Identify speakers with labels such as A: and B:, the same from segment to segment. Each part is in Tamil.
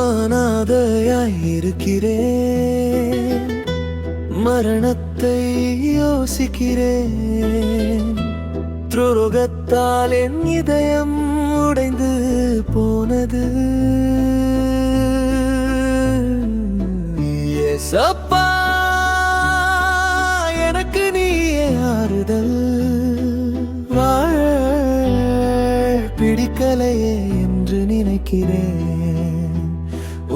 A: அனாதையாய் இருக்கிறேன், மரணத்தை யோசிக்கிறேன். துரோகத்தால் என் இதயம் உடைந்து போனது. ஏசப்பா, எனக்கு நீயே ஆறுதல். வாழ பிடிக்கலையே என்று நினைக்கிறேன்.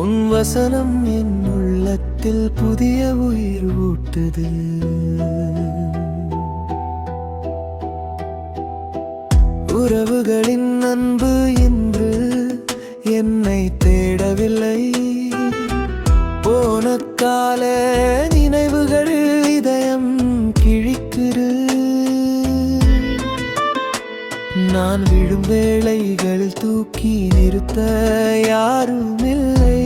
A: உன் வசனம் என் உள்ளத்தில் புதிய உயிர் ஊட்டுது. உறவுகளின் அன்பு இன்று என்னை தேடவில்லை. போன கால நினைவுகள் இதயம் கிழிக்குது. நான் விழும் வேளைகளில் தூக்கி நிறுத்த யாரும் இல்லை.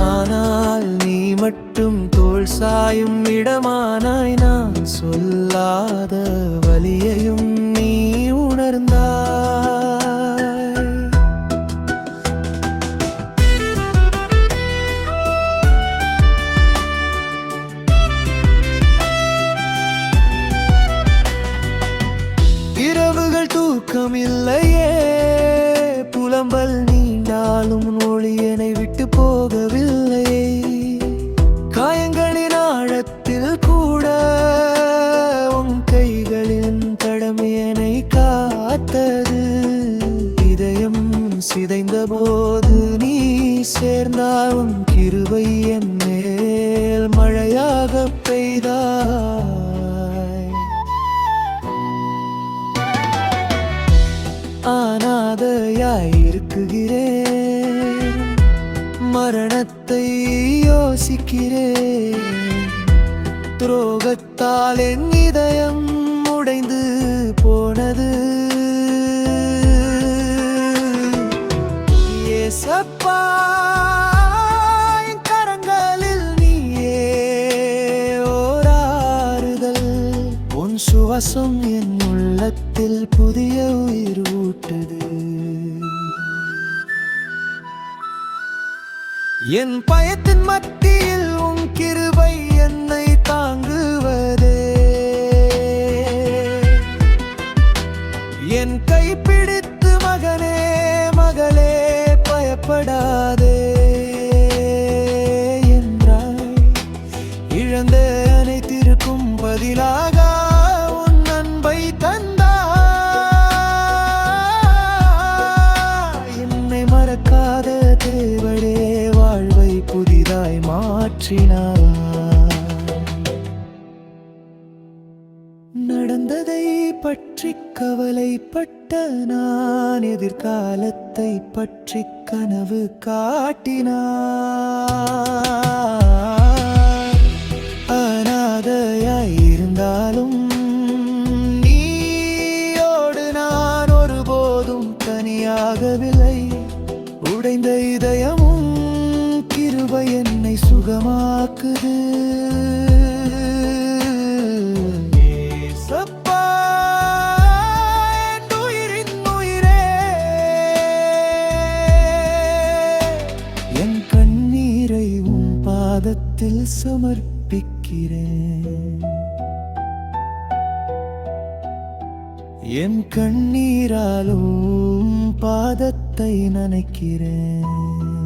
A: ஆனால் நீ மட்டும் தோள் சாயும் இடமானாய். நான் சொல்லாத வலியையும் நீ உணர்ந்தாய். இரவுகள் தூக்கம் இல்லையே, புலம்பல் நீண்டாலும் ஒளி என்னை விட்டு போகவில்லை. காயங்களின் ஆழத்தில் கூட உன் கைகளின் தடம் என்னை காத்தது. இதயம் சிதைந்த போது நீ சேர்ந்தாய். உன் கிருபை என் மேல் மழையாக பெய்தாய். அனாதையாய் இருக்குகிறேன், மரணத்தை யோசிக்கிறேன். துரோகத்தால் என் இதயம் உடைந்து போனது. ஏசப்பா, என் கரங்களில் நீயே ஓர் ஆறுதல். உன் சுவாசம் என் உள்ளத்தில் புதிய உயிர் ஊட்டுது. என் பயத்தின் மத்தியில் உன் கிருபை என்னை தாங்குவதே. என் கை பிடித்து மகனே மகளே பயப்படாதே என்றாய். இழந்த அனைத்திற்கும் பதிலாக உன் அன்பை தந்தாய். என்னை மறக்காத தேவனே, வாழ்வை புதிதாய் மாற்றினார். நடந்ததை பற்றி கவலைப்பட்ட நான் எதிர்காலத்தை பற்றி கனவு காட்டினார். அனாதையாய் இருந்தாலும் நீயோடு நான் ஒருபோதும் தனியாகவில்லை. உடைந்த இதயமும் கிருபை என்னை சுகமாக்குது. ஏசப்பா, என் உயிரின் உயிரே, என் கண்ணீரை உன் பாதத்தில் சமர்ப்பிக்கிறேன். என் கண்ணீராலும் பாதத்தை நனைக்கிறேன்.